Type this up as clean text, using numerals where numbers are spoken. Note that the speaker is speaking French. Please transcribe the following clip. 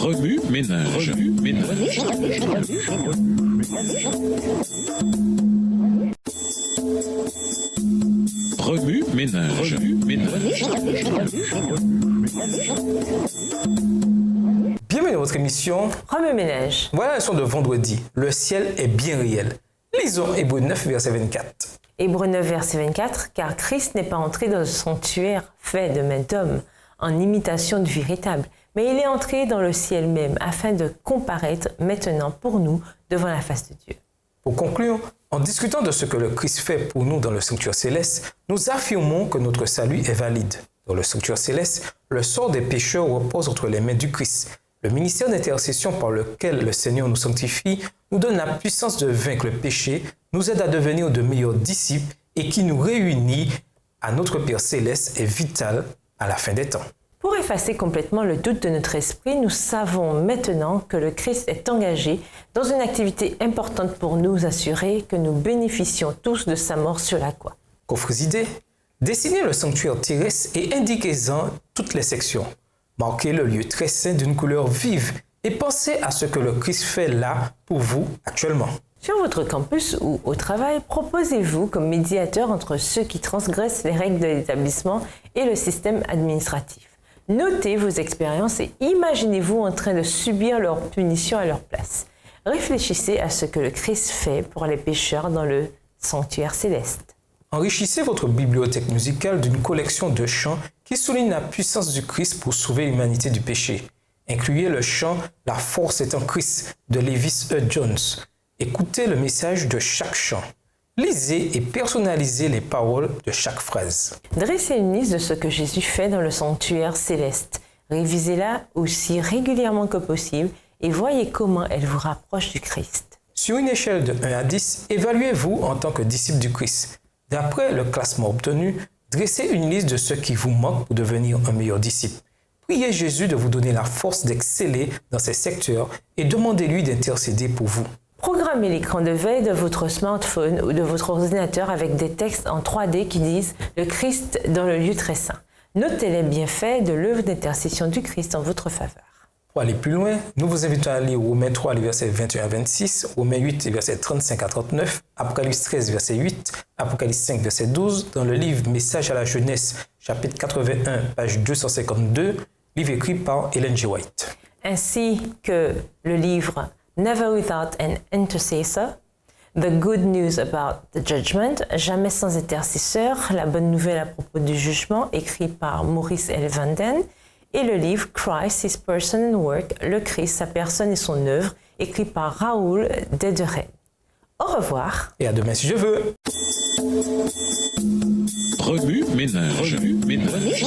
Remue ménage. Remue ménage. Bienvenue dans votre émission Remue ménage. Voilà la leçon de vendredi. Le ciel est bien réel. Lisons Hébreux 9, verset 24. Hébreux 9, verset 24. Car Christ n'est pas entré dans le sanctuaire fait de main d'homme, en imitation du véritable, mais il est entré dans le ciel même, afin de comparaître maintenant pour nous devant la face de Dieu. Pour conclure, en discutant de ce que le Christ fait pour nous dans le sanctuaire céleste, nous affirmons que notre salut est valide. Dans le sanctuaire céleste, le sort des pécheurs repose entre les mains du Christ. Le ministère d'intercession par lequel le Seigneur nous sanctifie nous donne la puissance de vaincre le péché, nous aide à devenir de meilleurs disciples et qui nous réunit à notre Père céleste est vital à la fin des temps. Pour effacer complètement le doute de notre esprit, nous savons maintenant que le Christ est engagé dans une activité importante pour nous assurer que nous bénéficions tous de sa mort sur la croix. Qu'offrez idées? Dessinez le sanctuaire terrestre et indiquez-en toutes les sections. Marquez le lieu très saint d'une couleur vive et pensez à ce que le Christ fait là pour vous actuellement. Sur votre campus ou au travail, proposez-vous comme médiateur entre ceux qui transgressent les règles de l'établissement et le système administratif. Notez vos expériences et imaginez-vous en train de subir leur punition à leur place. Réfléchissez à ce que le Christ fait pour les pécheurs dans le sanctuaire céleste. Enrichissez votre bibliothèque musicale d'une collection de chants qui soulignent la puissance du Christ pour sauver l'humanité du péché. Incluez le chant « La force est en Christ » de Levis E. Jones. Écoutez le message de chaque chant. Lisez et personnalisez les paroles de chaque phrase. Dressez une liste de ce que Jésus fait dans le sanctuaire céleste. Révisez-la aussi régulièrement que possible et voyez comment elle vous rapproche du Christ. Sur une échelle de 1 à 10, évaluez-vous en tant que disciple du Christ. D'après le classement obtenu, dressez une liste de ce qui vous manque pour devenir un meilleur disciple. Priez Jésus de vous donner la force d'exceller dans ces secteurs et demandez-lui d'intercéder pour vous. Programmez l'écran de veille de votre smartphone ou de votre ordinateur avec des textes en 3D qui disent « Le Christ dans le lieu très saint ». Notez les bienfaits de l'œuvre d'intercession du Christ en votre faveur. Pour aller plus loin, nous vous invitons à lire Romains 3, les versets 21 à 26, Romains 8, les versets 35 à 39, Apocalypse 13, verset 8, Apocalypse 5, verset 12, dans le livre Message à la jeunesse, chapitre 81, page 252, livre écrit par Ellen G. White. Ainsi que le livre Never Without an Intercessor, The Good News About the Judgment, Jamais sans intercesseur, la bonne nouvelle à propos du jugement, écrit par Maurice L. Vanden, et le livre Christ, His Person and Work, Le Christ, sa personne et son œuvre, écrit par Raoul Dederet. Au revoir. Et à demain si je veux. Remue ménage. Remue ménage.